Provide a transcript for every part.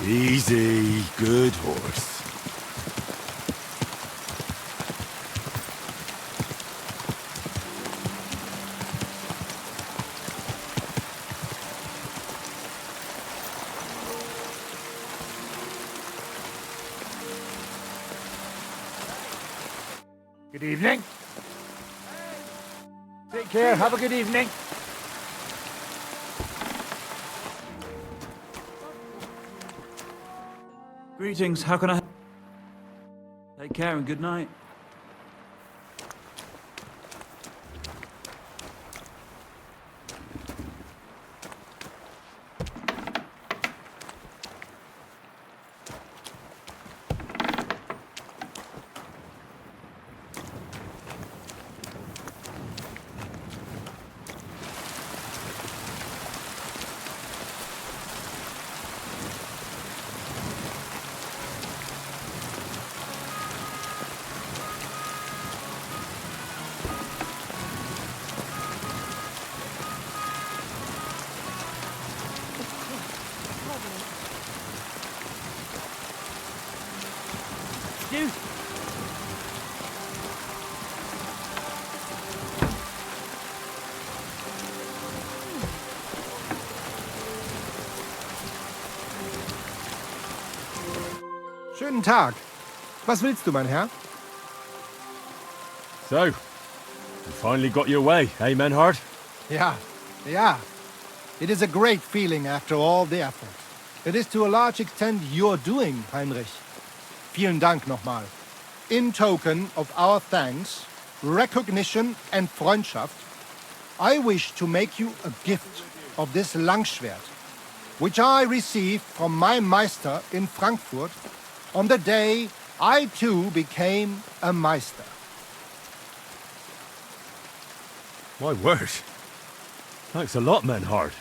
Easy, good horse. Good evening. Take care, have a good evening. Greetings, how can I... Take care and good night. You. Schönen Tag. Was willst du, mein Herr? So, you finally got your way, eh, Menhart? Ja. It is a great feeling after all the effort. It is to a large extent your doing, Heinrich. Vielen Dank nochmal. In token of our thanks, recognition and Freundschaft, I wish to make you a gift of this Langschwert, which I received from my Meister in Frankfurt on the day I too became a Meister. My word. Thanks a lot, Menhart.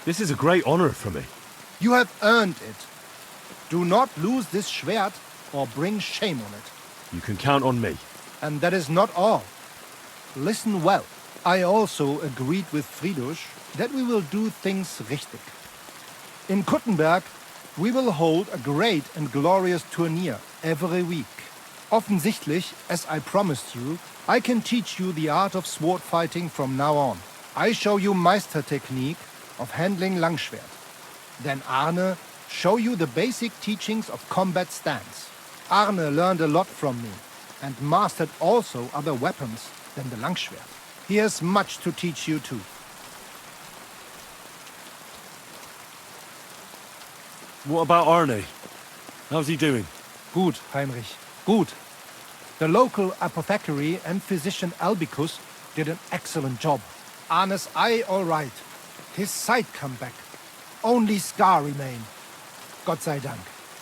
This is a great honor for me. You have earned it. Do not lose this Schwert or bring shame on it. You can count on me. And that is not all. Listen well. I also agreed with Friedrich that we will do things richtig. In Kuttenberg, we will hold a great and glorious tourney every week. Offensichtlich, as I promised you, I can teach you the art of sword fighting from now on. I show you Meistertechnique of handling Langschwert. Then Arne show you the basic teachings of combat stance. Arne learned a lot from me and mastered also other weapons than the Langschwert. He has much to teach you too. What about Arne? How's he doing? Gut, Heinrich, gut. The local apothecary and physician Albicus did an excellent job. Arne's eye all right. His sight come back. Only scar remain. Gott sei Dank.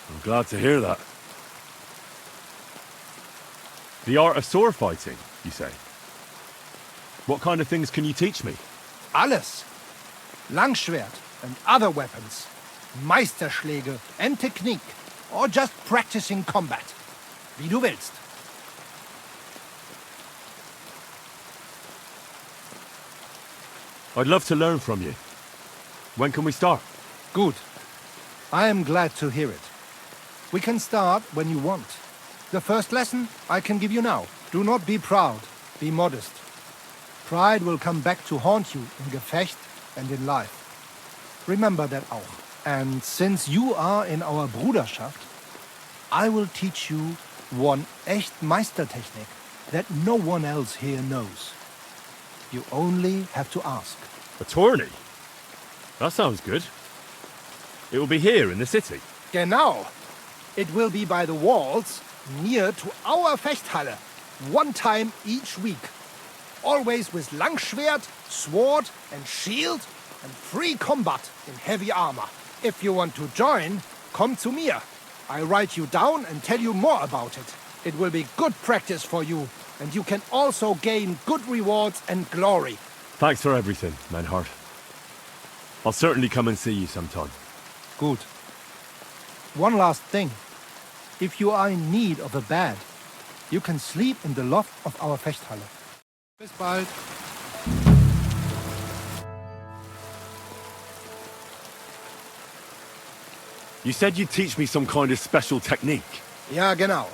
I'm glad to hear that. The art of sword fighting, you say? What kind of things can you teach me? Alles. Langschwert and other weapons. Meisterschläge and technique. Or just practicing combat. Wie du willst. I'd love to learn from you. When can we start? Good. I am glad to hear it. We can start when you want. The first lesson I can give you now. Do not be proud. Be modest. Pride will come back to haunt you in Gefecht and in life. Remember that auch. And since you are in our Bruderschaft, I will teach you one echt Meistertechnik that no one else here knows. You only have to ask. A tourney? That sounds good. It will be here in the city. Genau. It will be by the walls, near to our Fechthalle, one time each week. Always with Langschwert, sword and shield, and free combat in heavy armor. If you want to join, come to me. I write you down and tell you more about it. It will be good practice for you, and you can also gain good rewards and glory. Thanks for everything, Menhart. I'll certainly come and see you sometime. Good. One last thing. If you are in need of a bed, you can sleep in the loft of our Fechthalle. Bis bald. You said you'd teach me some kind of special technique. Ja, genau.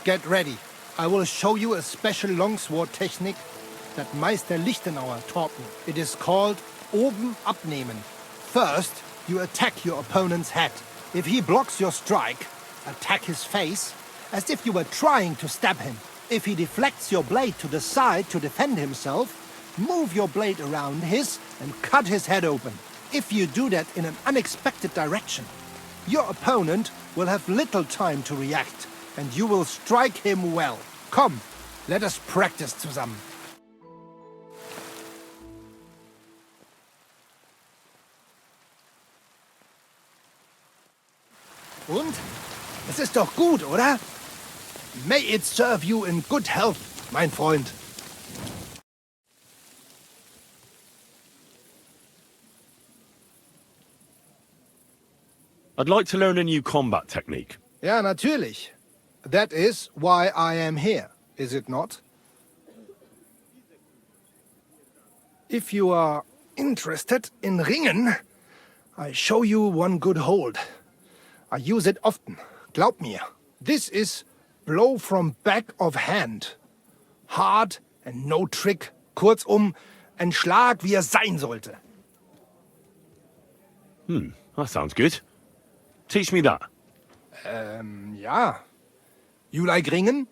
Get ready. I will show you a special longsword technique that Meister Lichtenauer taught me. It is called oben abnehmen. First, you attack your opponent's head. If he blocks your strike, attack his face as if you were trying to stab him. If he deflects your blade to the side to defend himself, move your blade around his and cut his head open. If you do that in an unexpected direction, your opponent will have little time to react, and you will strike him well. Komm, let us practice zusammen. Und? Es ist doch gut, oder? May it serve you in good health, mein Freund. I'd like to learn a new combat technique. Ja, natürlich. That is why I am here, is it not? If you are interested in ringen, I show you one good hold. I use it often, glaub mir. This is blow from back of hand. Hard and no trick. Kurzum, ein Schlag, wie er sein sollte. That sounds good. Teach me that. Ja. You like ringen?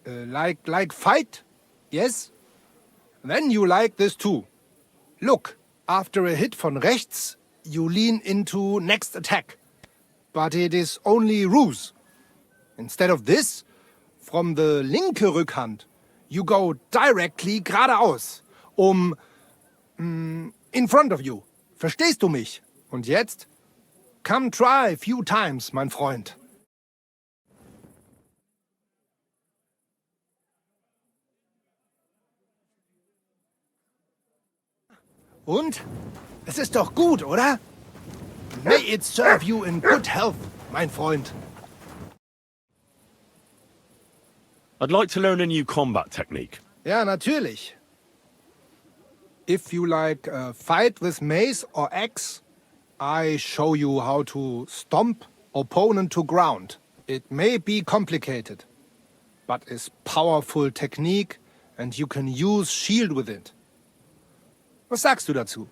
Like fight? Yes? Then you like this too. Look, after a hit von rechts, you lean into next attack. But it is only ruse. Instead of this, from the linke Rückhand, you go directly geradeaus. In front of you. Verstehst du mich? Und jetzt? Come try a few times, mein Freund. Und? Es ist doch gut, oder? May it serve you in good health, mein Freund. I'd like to learn a new combat technique. Ja, natürlich. If you like fight with mace or axe, I show you how to stomp opponent to ground. It may be complicated, but is powerful technique and you can use shield with it. Was sagst du dazu?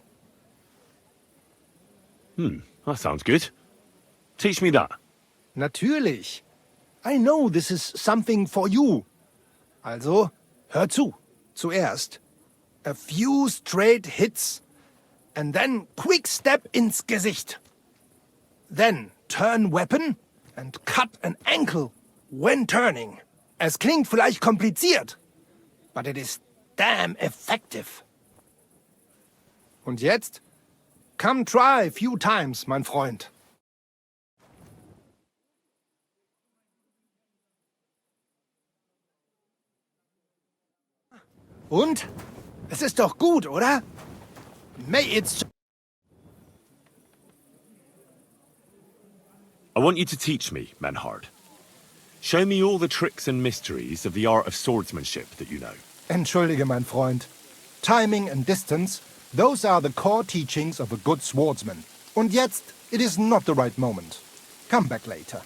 That sounds good. Teach me that. Natürlich. I know this is something for you. Also, hör zu. Zuerst a few straight hits and then quick step ins Gesicht. Then turn weapon and cut an ankle when turning. Es klingt vielleicht kompliziert, but it is damn effective. Und jetzt? Come try a few times, mein Freund. Und? Es ist doch gut, oder? May it... I want you to teach me, Menhart. Show me all the tricks and mysteries of the art of swordsmanship that you know. Entschuldige, mein Freund. Timing and distance, those are the core teachings of a good swordsman. Und jetzt, it is not the right moment. Come back later.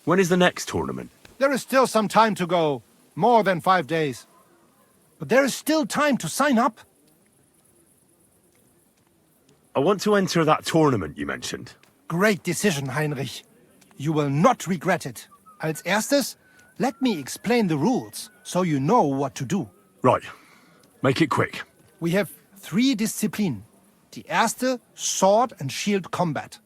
When is the next tournament? There is still some time to go. More than 5 days. But there is still time to sign up. I want to enter that tournament you mentioned. Great decision, Heinrich. You will not regret it. Als erstes, let me explain the rules, so you know what to do. Right. Make it quick. We have 3 Disziplinen. Die erste, Sword and Shield Combat.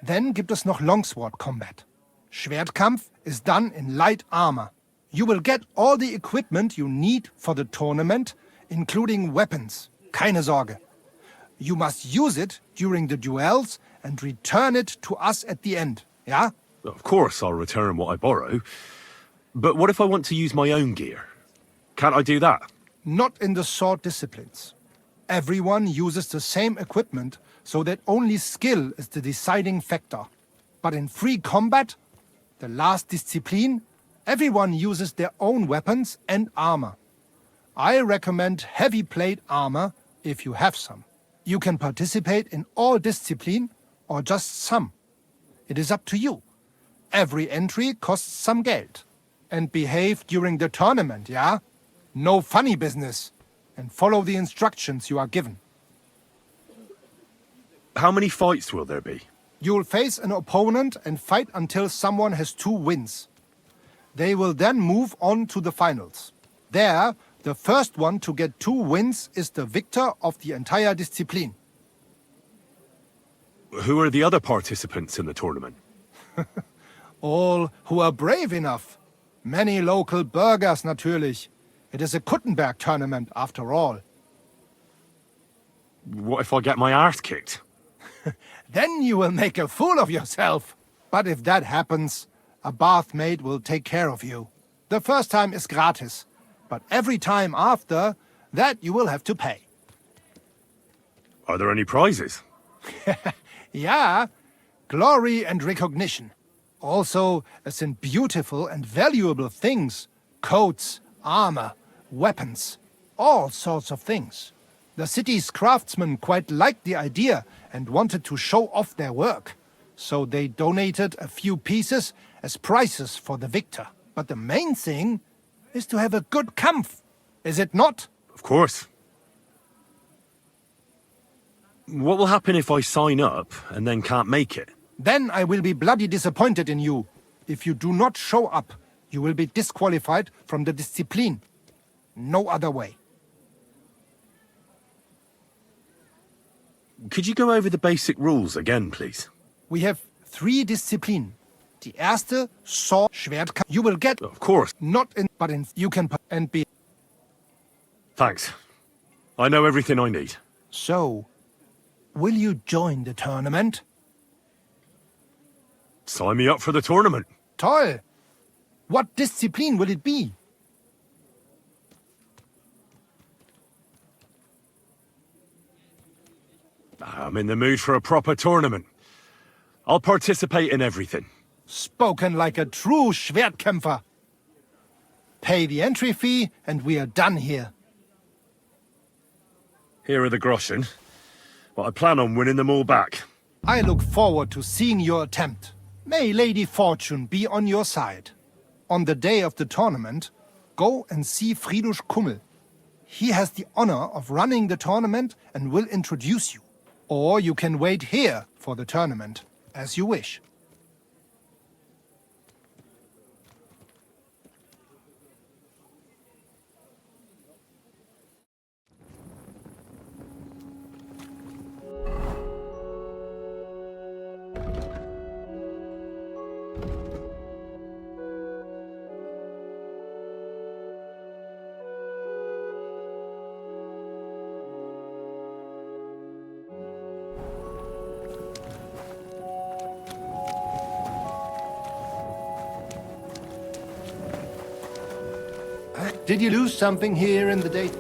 Then gibt es noch Longsword Combat. Schwertkampf is done in light armor. You will get all the equipment you need for the tournament, including weapons. Keine Sorge. You must use it during the duels and return it to us at the end, ja? Of course I'll return what I borrow. But what if I want to use my own gear? Can't I do that? Not in the sword disciplines. Everyone uses the same equipment, so that only skill is the deciding factor. But in free combat, the last discipline, everyone uses their own weapons and armor. I recommend heavy plate armor if you have some. You can participate in all discipline or just some. It is up to you. Every entry costs some Geld. And behave during the tournament, yeah? No funny business. And follow the instructions you are given. How many fights will there be? You'll face an opponent and fight until someone has 2 wins. They will then move on to the finals. There, the first one to get 2 wins is the victor of the entire discipline. Who are the other participants in the tournament? All who are brave enough. Many local burghers, natürlich. It is a Kuttenberg tournament, after all. What if I get my arse kicked? Then you will make a fool of yourself. But if that happens, a bathmaid will take care of you. The first time is gratis, but every time after, that you will have to pay. Are there any prizes? Yeah, glory and recognition. Also, as in beautiful and valuable things. Coats, armor, weapons, all sorts of things. The city's craftsmen quite liked the idea and wanted to show off their work. So they donated a few pieces as prizes for the victor. But the main thing is to have a good Kampf, is it not? Of course. What will happen if I sign up and then can't make it? Then I will be bloody disappointed in you. If you do not show up, you will be disqualified from the discipline. No other way. Could you go over the basic rules again, please? We have 3 discipline. Die erste, Sword, Schwertkampf. You will get, Of course. not in, but in, you can, and be. Thanks. I know everything I need. So, will you join the tournament? Sign me up for the tournament. Toll! What discipline will it be? I'm in the mood for a proper tournament. I'll participate in everything. Spoken like a true Schwertkämpfer. Pay the entry fee and we are done here. Here are the groschen, but I plan on winning them all back. I look forward to seeing your attempt. May Lady Fortune be on your side. On the day of the tournament, go and see Friedrich Kummel. He has the honor of running the tournament and will introduce you. Or you can wait here for the tournament, as you wish. Did you lose something here in the day?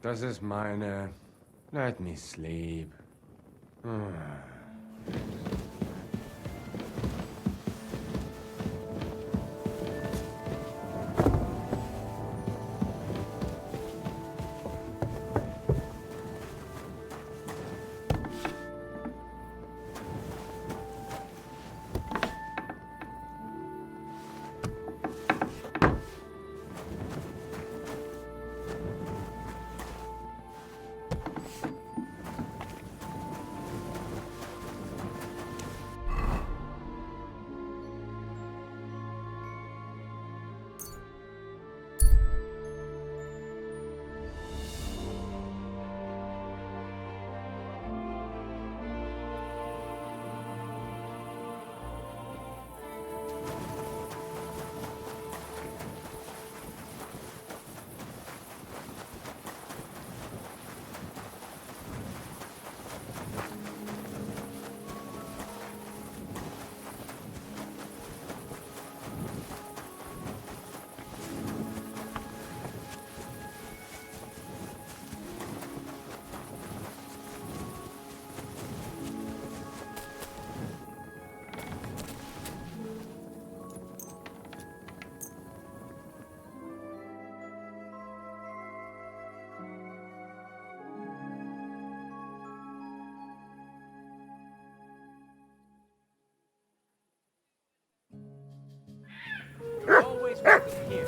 Das ist meine... Let me sleep. is welcome here.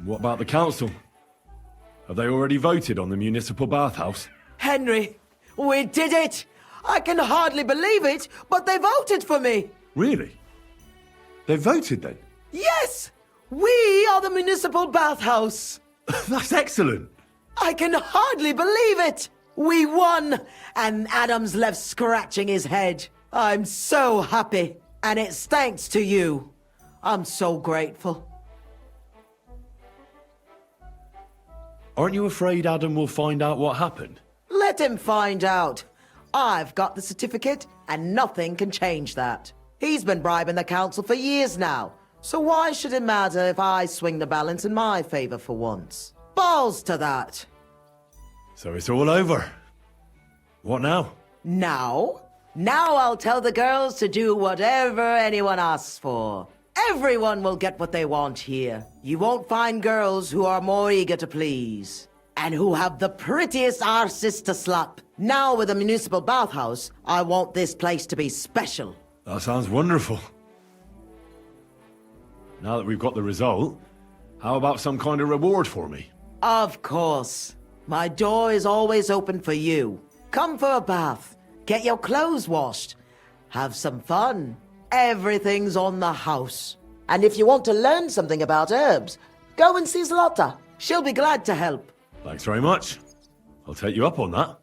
What about the council? Have they already voted on the municipal bathhouse? Henry, we did it! I can hardly believe it, but they voted for me! Really? They voted then? Yes! We are the municipal bathhouse! That's excellent! I can hardly believe it! We won! And Adam's left scratching his head. I'm so happy. And it's thanks to you. I'm so grateful. Aren't you afraid Adam will find out what happened? Let him find out. I've got the certificate, and nothing can change that. He's been bribing the council for years now, so why should it matter if I swing the balance in my favor for once? Balls to that. So it's all over. What now? Now? Now I'll tell the girls to do whatever anyone asks for. Everyone will get what they want here. You won't find girls who are more eager to please. And who have the prettiest arses to slap. Now with the municipal bathhouse, I want this place to be special. That sounds wonderful. Now that we've got the result, how about some kind of reward for me? Of course. My door is always open for you. Come for a bath. Get your clothes washed. Have some fun. Everything's on the house. And if you want to learn something about herbs, go and see Zlata. She'll be glad to help. Thanks very much. I'll take you up on that.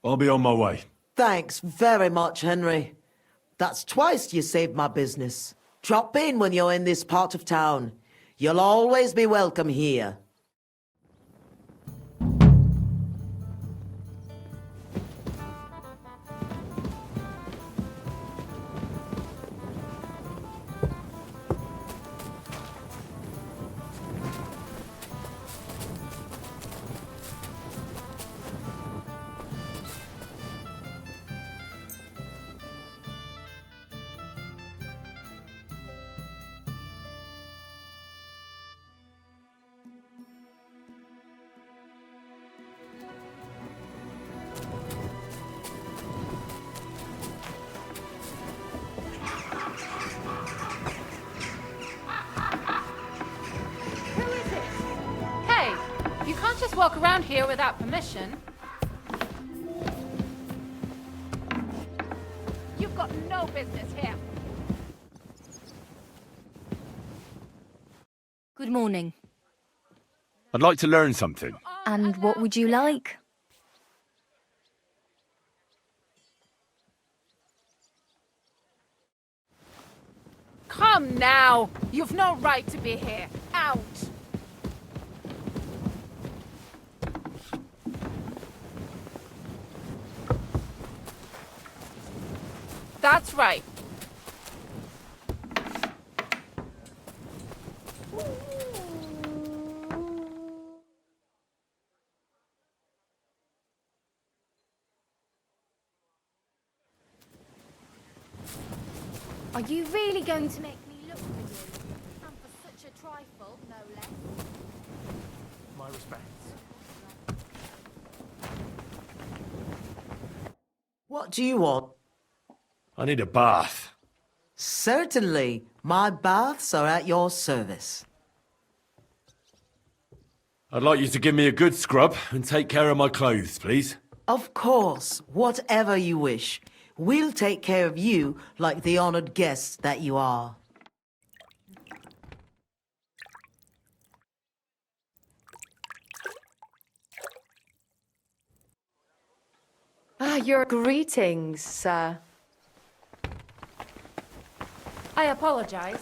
I'll be on my way. Thanks very much, Henry. That's twice you saved my business. Drop in when you're in this part of town. You'll always be welcome here. Just walk around here without permission. You've got no business here. Good morning. I'd like to learn something. And what would you like? Come now. You've no right to be here. Out. That's right. Are you really going to make me look for you? And for such a trifle, no less? My respects. What do you want? I need a bath. Certainly. My baths are at your service. I'd like you to give me a good scrub and take care of my clothes, please. Of course. Whatever you wish. We'll take care of you like the honored guests that you are. Your greetings, sir. I apologize.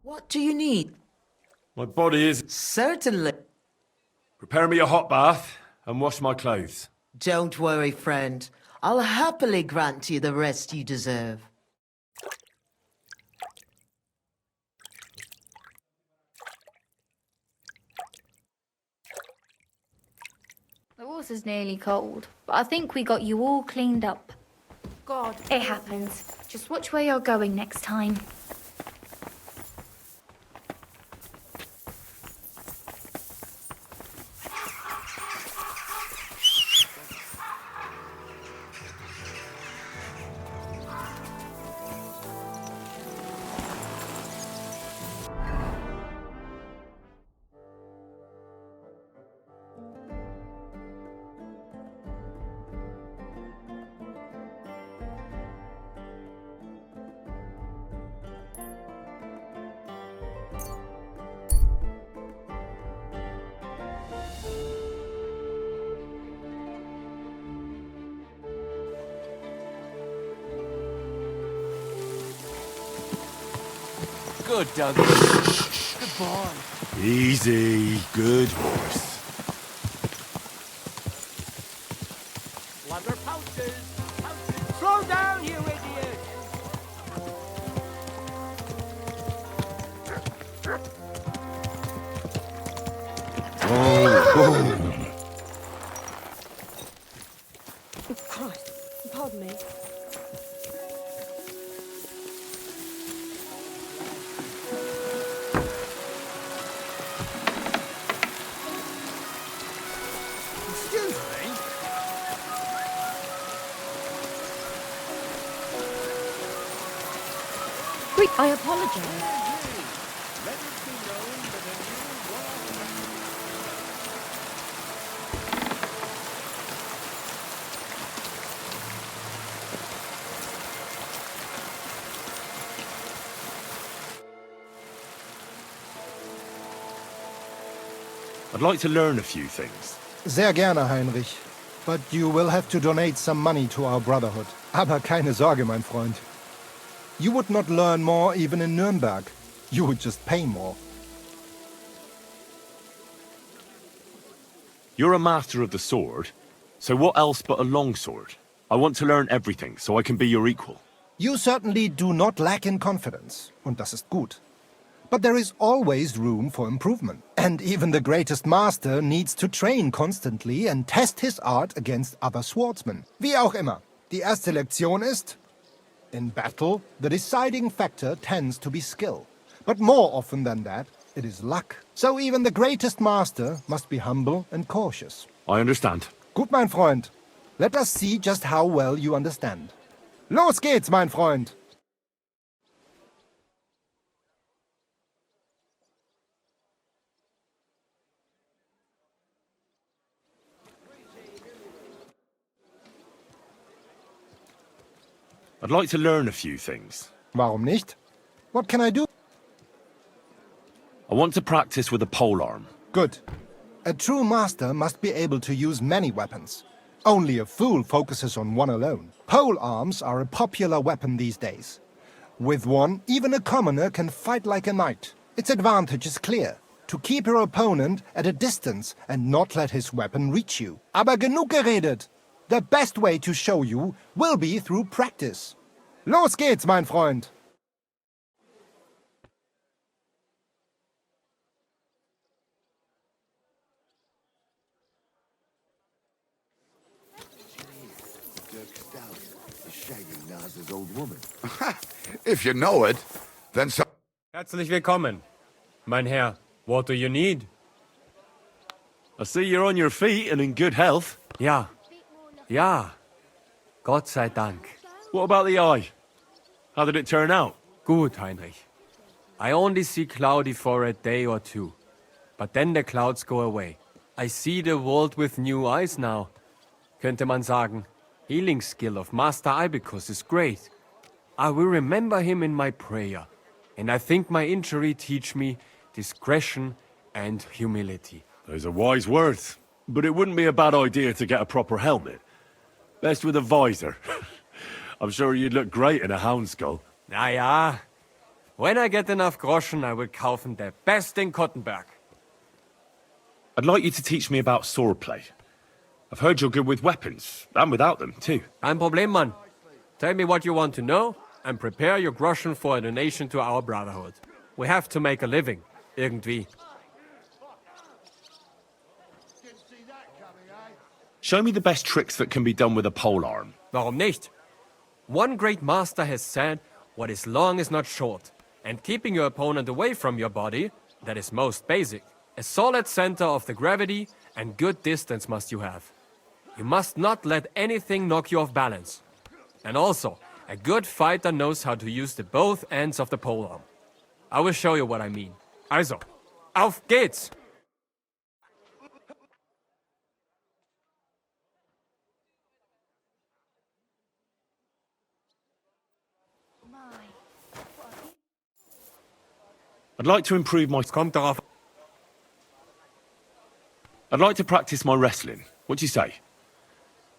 What do you need? My body is... Certainly. Prepare me a hot bath and wash my clothes. Don't worry, friend. I'll happily grant you the rest you deserve. The water's nearly cold, but I think we got you all cleaned up. God. It happens. Just watch where you're going next time. Good, Douglas. Good boy. Easy, good horse. Leather pouches. Pouches. Slow down, you idiot. Oh, boom. Christ, pardon me. Excuse me. I apologize. I'd like to learn a few things. Sehr gerne, Heinrich. But you will have to donate some money to our brotherhood. Aber keine Sorge, mein Freund. You would not learn more even in Nuremberg. You would just pay more. You're a master of the sword, so what else but a longsword? I want to learn everything, so I can be your equal. You certainly do not lack in confidence, und das ist gut. But there is always room for improvement. And even the greatest master needs to train constantly and test his art against other swordsmen. Wie auch immer. Die erste Lektion ist, in battle, the deciding factor tends to be skill. But more often than that, it is luck. So even the greatest master must be humble and cautious. I understand. Gut, mein Freund. Let us see just how well you understand. Los geht's, mein Freund! I'd like to learn a few things. Warum nicht? What can I do? I want to practice with a polearm. Good. A true master must be able to use many weapons. Only a fool focuses on one alone. Pole arms are a popular weapon these days. With one, even a commoner can fight like a knight. Its advantage is clear. To keep your opponent at a distance and not let his weapon reach you. Aber genug geredet! The best way to show you will be through practice. Los geht's, mein Freund! If you know it, then so. Herzlich willkommen. Mein Herr, what do you need? I see you're on your feet and in good health. Ja. Ja. Gott sei Dank. What about the eye? How did it turn out? Gut, Heinrich. I only see cloudy for a day or two. But then the clouds go away. I see the world with new eyes now. Könnte man sagen, healing skill of Master Ibicus is great. I will remember him in my prayer. And I think my injury teach me discretion and humility. Those are wise words. But it wouldn't be a bad idea to get a proper helmet. Best with a visor. I'm sure you'd look great in a hound skull. Na ja. When I get enough groschen, I will kaufen the best in Kottenberg. I'd like you to teach me about swordplay. I've heard you're good with weapons, and without them, too. Kein Problem, Mann. Tell me what you want to know, and prepare your groschen for a donation to our brotherhood. We have to make a living. Irgendwie. Show me the best tricks that can be done with a polearm. Warum nicht? One great master has said, what is long is not short. And keeping your opponent away from your body, that is most basic. A solid center of the gravity and good distance must you have. You must not let anything knock you off balance. And also, a good fighter knows how to use the both ends of the polearm. I will show you what I mean. Also, auf geht's! I'd like to improve my... Kommt darauf. I'd like to practice my wrestling. What do you say?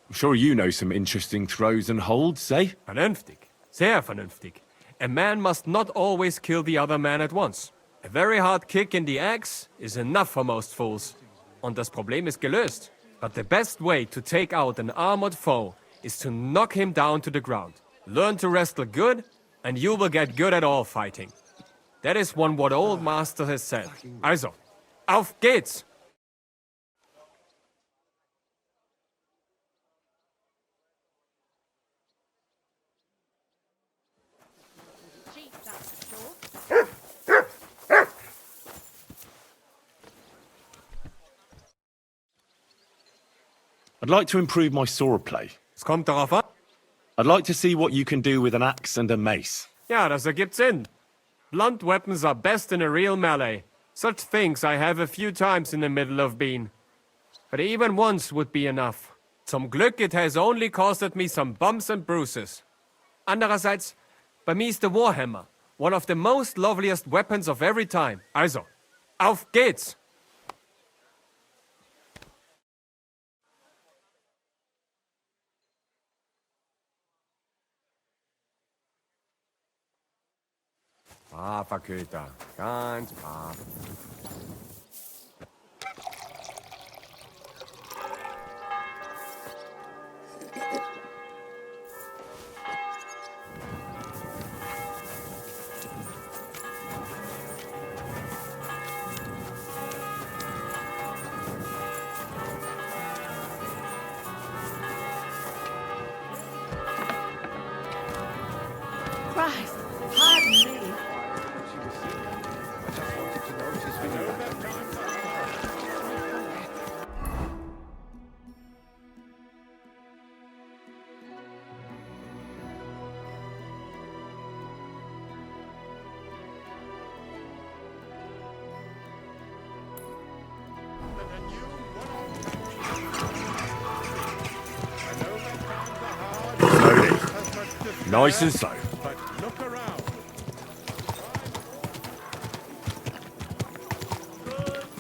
I'm sure you know some interesting throws and holds, eh? Vernünftig. Sehr vernünftig. A man must not always kill the other man at once. A very hard kick in the axe is enough for most fools. Und das Problem ist gelöst. But the best way to take out an armored foe is to knock him down to the ground. Learn to wrestle good, and you will get good at all fighting. That is what old master has said. Also, auf geht's! I'd like to improve my swordplay. Es kommt darauf an. I'd like to see what you can do with an axe and a mace. Ja, das ergibt Sinn. Blunt weapons are best in a real melee. Such things I have a few times in the middle of been. But even once would be enough. Zum Glück it has only costed me some bumps and bruises. Andererseits, bei mir ist der Warhammer, one of the most loveliest weapons of every time. Also, auf geht's! Braver Köter, ganz brav. Christ, pardon me. Slowly. Nice and slow.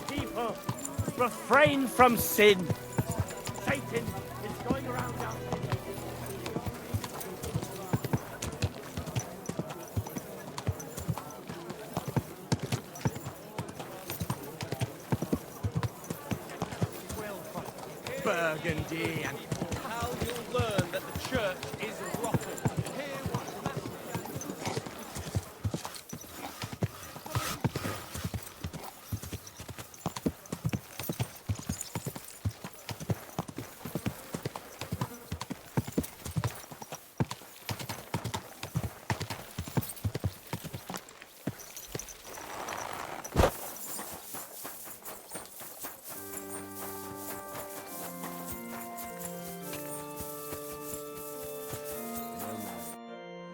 People, refrain from sin. Satan is going around now. Burgundy and how you'll learn that the church is rotten.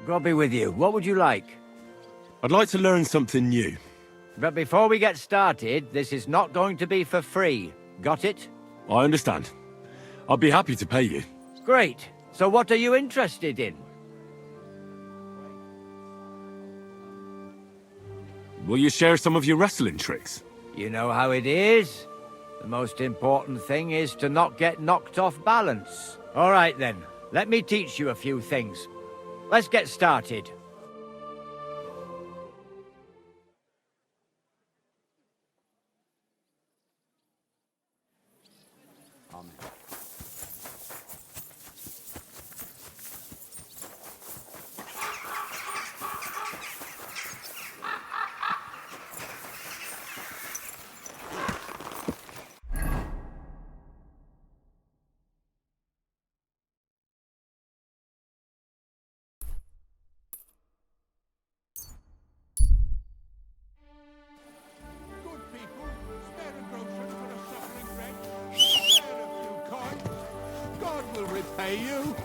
God be with you. What would you like? I'd like to learn something new. But before we get started, this is not going to be for free. Got it? I understand. I'd be happy to pay you. Great. So what are you interested in? Will you share some of your wrestling tricks? You know how it is. The most important thing is to not get knocked off balance. All right then. Let me teach you a few things. Let's get started. pay you?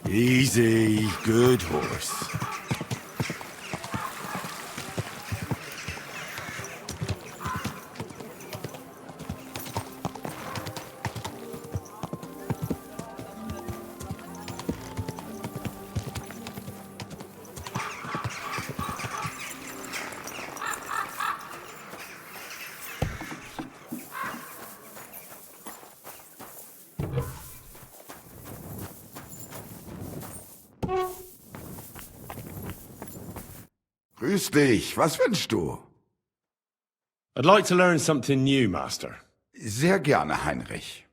Easy, good horse. Grüß dich, was wünschst du? I'd like to learn something new, Master. Sehr gerne, Heinrich.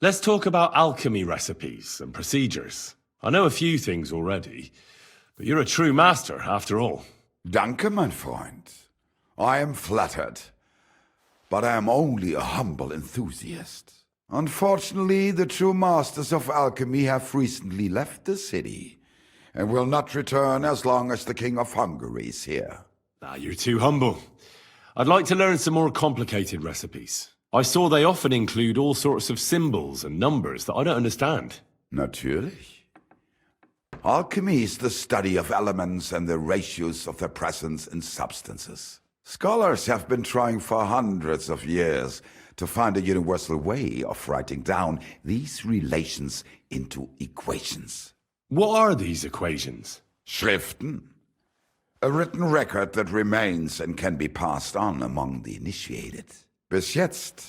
Let's talk about alchemy recipes and procedures. I know a few things already, but you're a true master, after all. Danke, mein Freund. I am flattered, but I am only a humble enthusiast. Unfortunately, the true masters of alchemy have recently left the city, and will not return as long as the King of Hungary is here. Ah, you're too humble. I'd like to learn some more complicated recipes. I saw they often include all sorts of symbols and numbers that I don't understand. Natürlich. Alchemy is the study of elements and the ratios of their presence in substances. Scholars have been trying for hundreds of years to find a universal way of writing down these relations into equations. What are these equations? Schriften. A written record that remains and can be passed on among the initiated. Bis jetzt,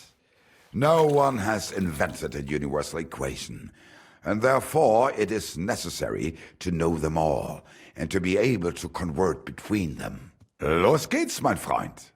no one has invented a universal equation, and therefore it is necessary to know them all and to be able to convert between them. Los geht's, mein Freund.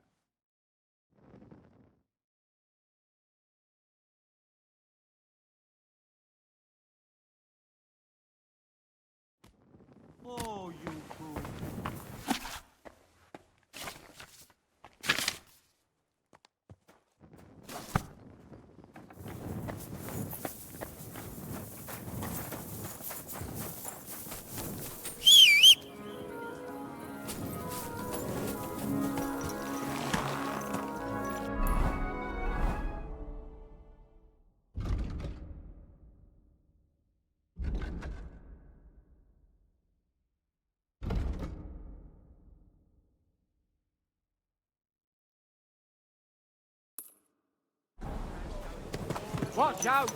Watch out!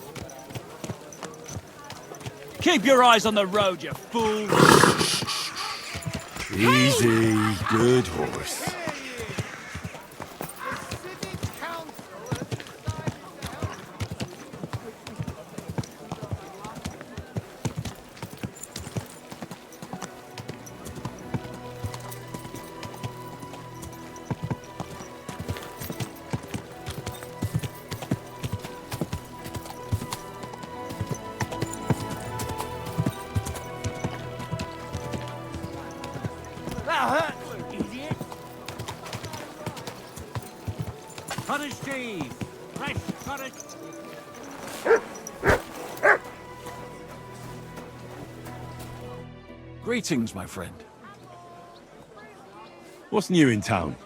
Keep your eyes on the road, you fool! Easy, good horse. QuadHD! Fresh courage! Greetings, my friend. What's new in town?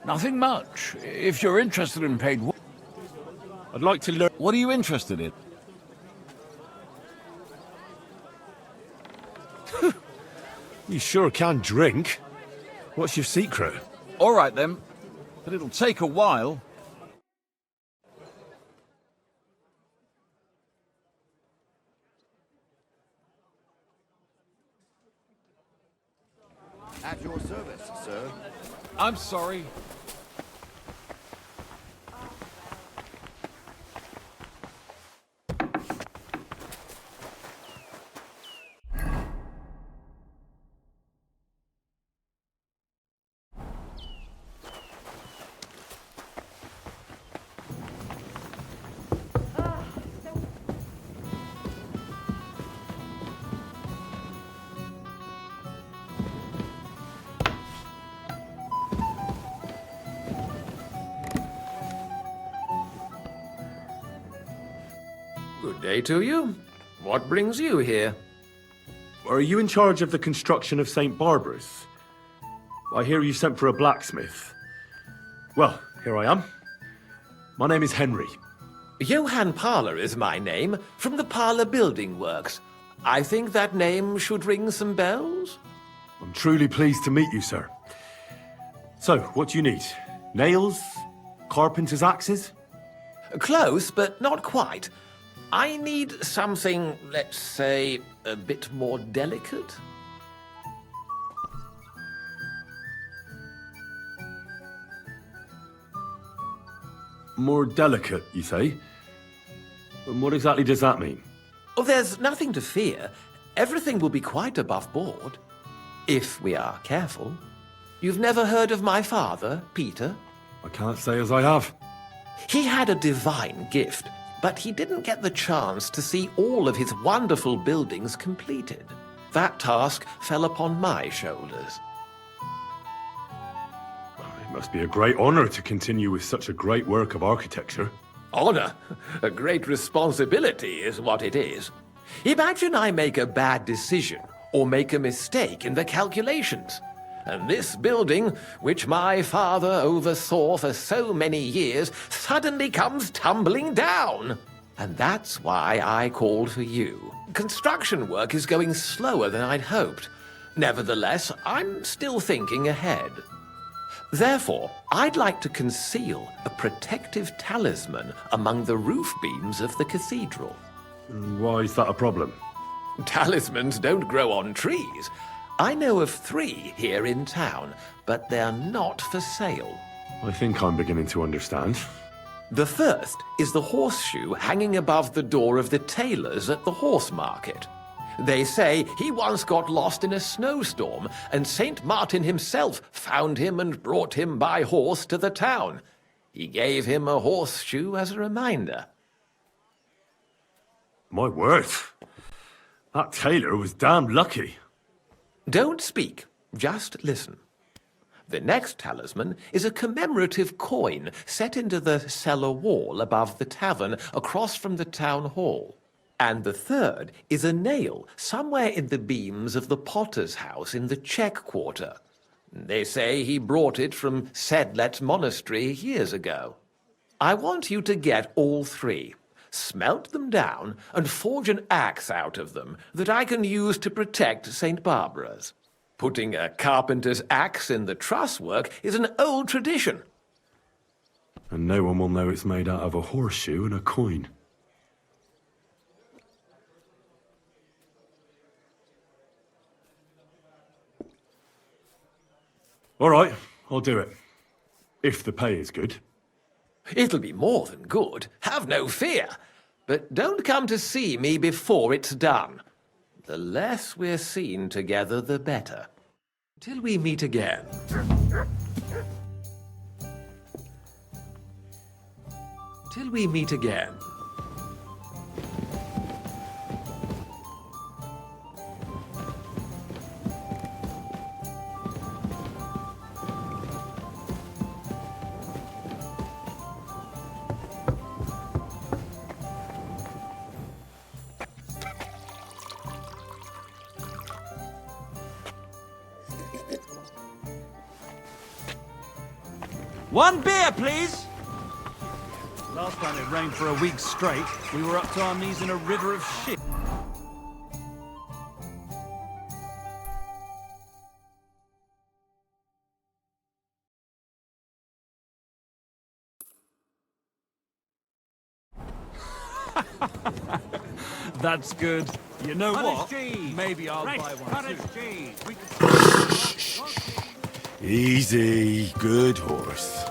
Nothing much. If you're interested in paid work, I'd like to learn... what are you interested in? You sure can drink. What's your secret? All right, then. But it'll take a while. At your service, sir. I'm sorry. Good day to you. What brings you here? Are you in charge of the construction of St. Barbara's? I hear you sent for a blacksmith. Well, here I am. My name is Henry. Johann Parler is my name, from the Parler Building Works. I think that name should ring some bells. I'm truly pleased to meet you, sir. So, what do you need? Nails? Carpenter's axes? Close, but not quite. I need something, let's say, a bit more delicate. More delicate, you say? And what exactly does that mean? Oh, there's nothing to fear. Everything will be quite above board. If we are careful. You've never heard of my father, Peter? I can't say as I have. He had a divine gift, but he didn't get the chance to see all of his wonderful buildings completed. That task fell upon my shoulders. It must be a great honor to continue with such a great work of architecture. Honor? A great responsibility is what it is. Imagine I make a bad decision or make a mistake in the calculations. And this building, which my father oversaw for so many years, suddenly comes tumbling down. And that's why I called for you. Construction work is going slower than I'd hoped. Nevertheless, I'm still thinking ahead. Therefore, I'd like to conceal a protective talisman among the roof beams of the cathedral. Why is that a problem? Talismans don't grow on trees. I know of 3 here in town, but they're not for sale. I think I'm beginning to understand. The first is the horseshoe hanging above the door of the tailors at the horse market. They say he once got lost in a snowstorm, and St. Martin himself found him and brought him by horse to the town. He gave him a horseshoe as a reminder. My word. That tailor was damn lucky. Don't speak, just listen. The next talisman is a commemorative coin set into the cellar wall above the tavern across from the town hall. And the third is a nail somewhere in the beams of the potter's house in the Czech Quarter. They say he brought it from Sedlet Monastery years ago. I want you to get all 3, smelt them down, and forge an axe out of them that I can use to protect St. Barbara's. Putting a carpenter's axe in the truss work is an old tradition. And no one will know it's made out of a horseshoe and a coin. All right, I'll do it. If the pay is good. It'll be more than good, have no fear. But don't come to see me before it's done. The less we're seen together, the better. Till we meet again. Till we meet again. One beer, please! Last time it rained for a week straight, we were up to our knees in a river of shit. That's good. You know what? Maybe I'll buy one too. Easy, good horse.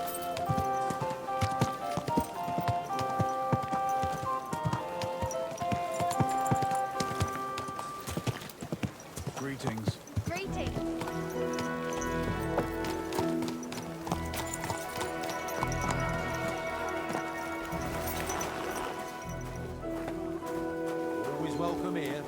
Greetings. Greetings. Always welcome here.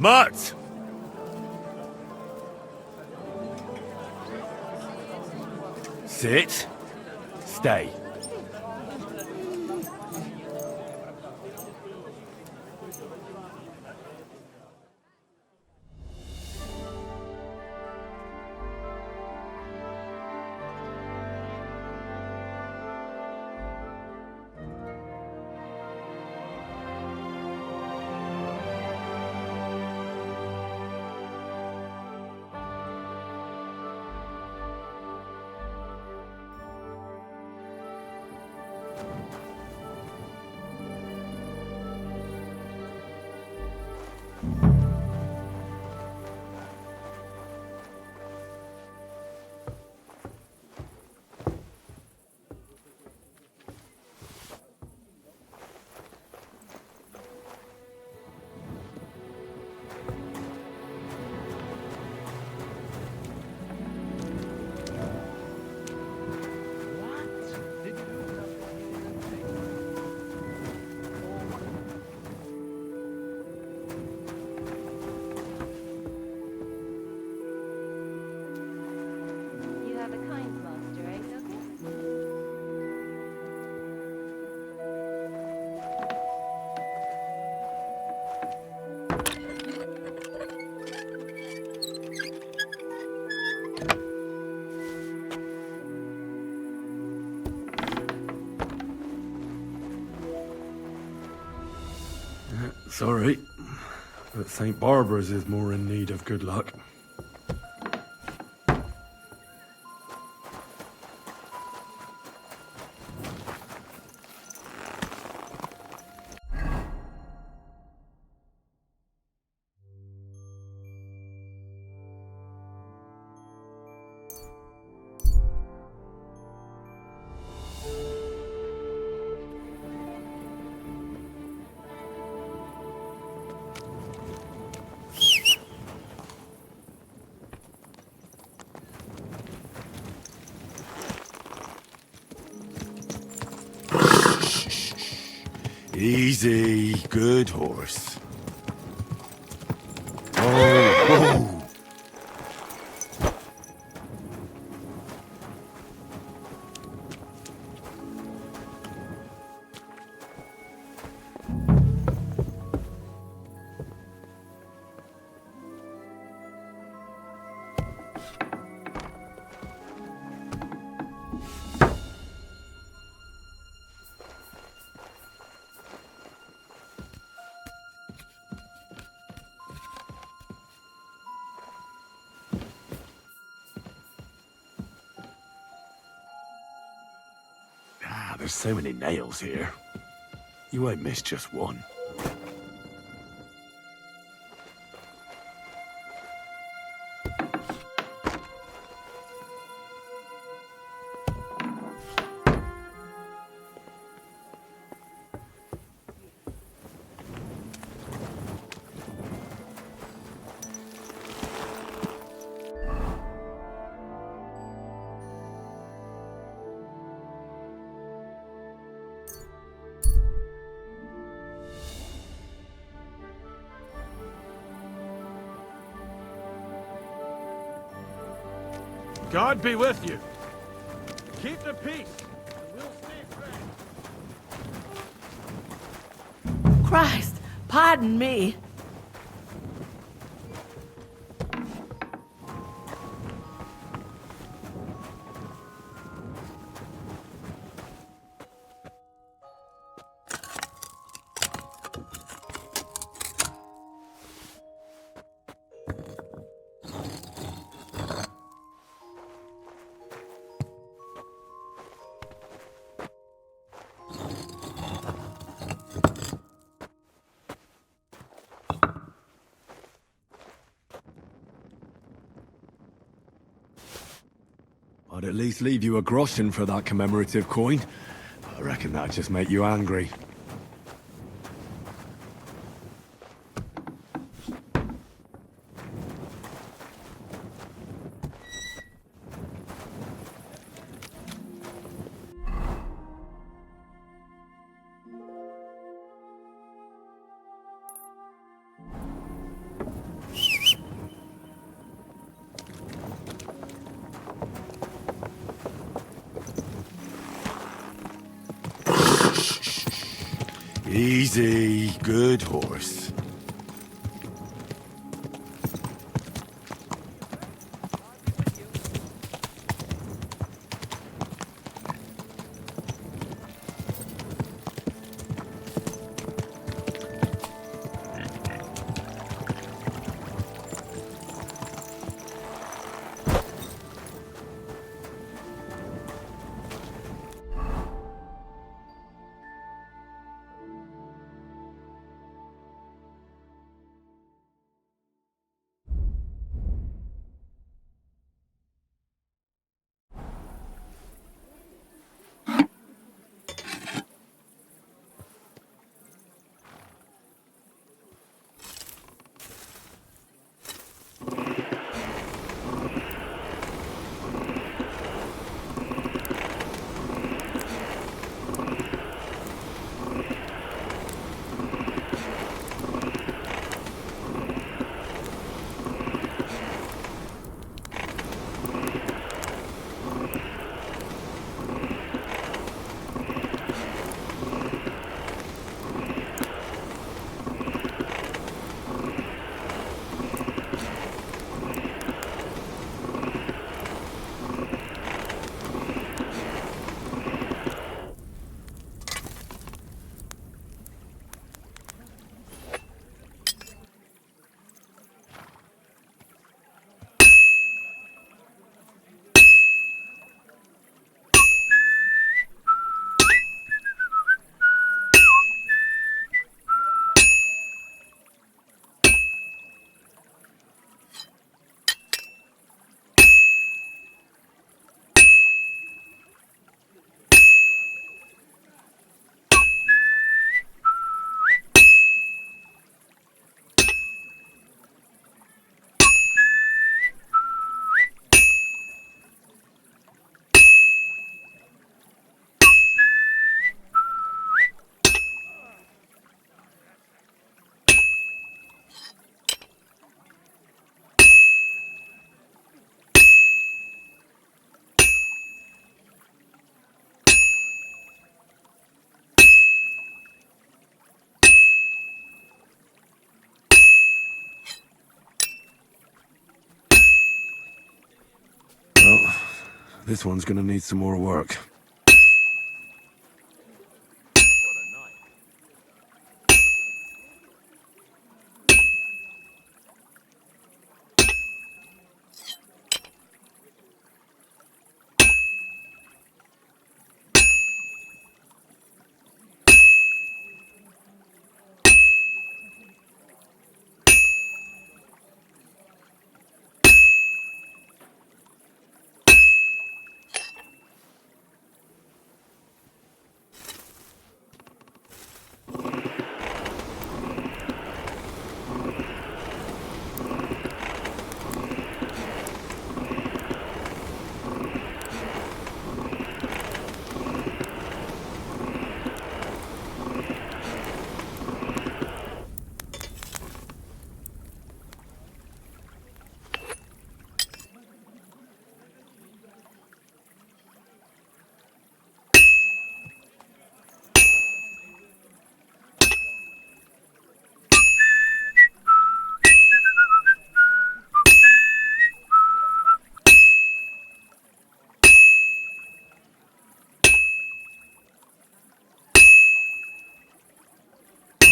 Smart! Sit. Stay. You have a kind master, eh, Douglas? Sorry, but St. Barbara's is more in need of good luck. Easy, good horse. Oh. There's so many nails here. You won't miss just one. God be with you. Keep the peace. We'll stay friends. Christ, pardon me. I'd at least leave you a groschen for that commemorative coin. I reckon that'd just make you angry. Easy, good horse. Well, this one's gonna need some more work.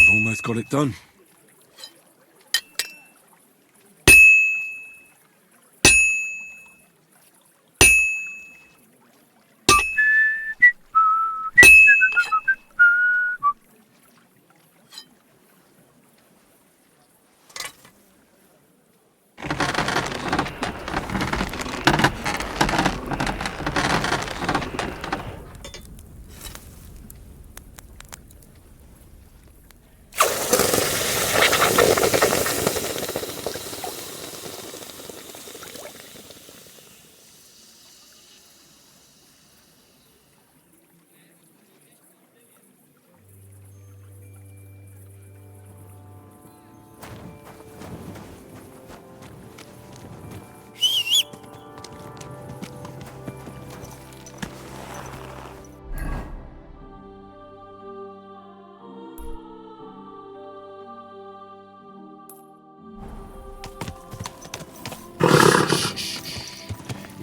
I've almost got it done.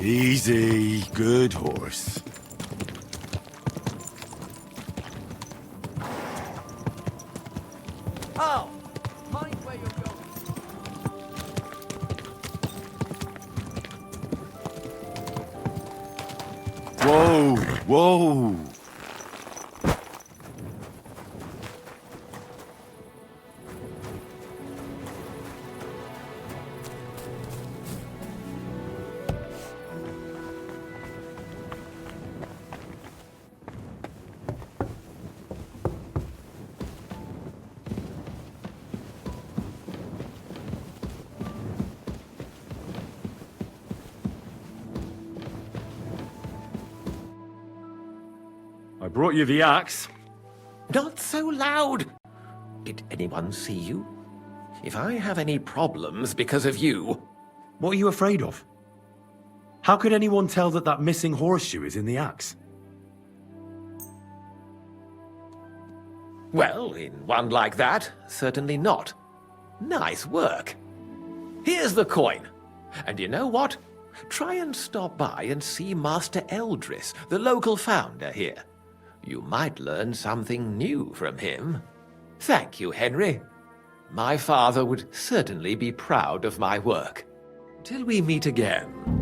Easy, good horse. Oh! Mind where you're going. Whoa, whoa. I brought you the axe. Not so loud! Did anyone see you? If I have any problems because of you... What are you afraid of? How could anyone tell that that missing horseshoe is in the axe? Well, in one like that, certainly not. Nice work. Here's the coin. And you know what? Try and stop by and see Master Eldris, the local founder here. You might learn something new from him. Thank you, Henry. My father would certainly be proud of my work. Till we meet again.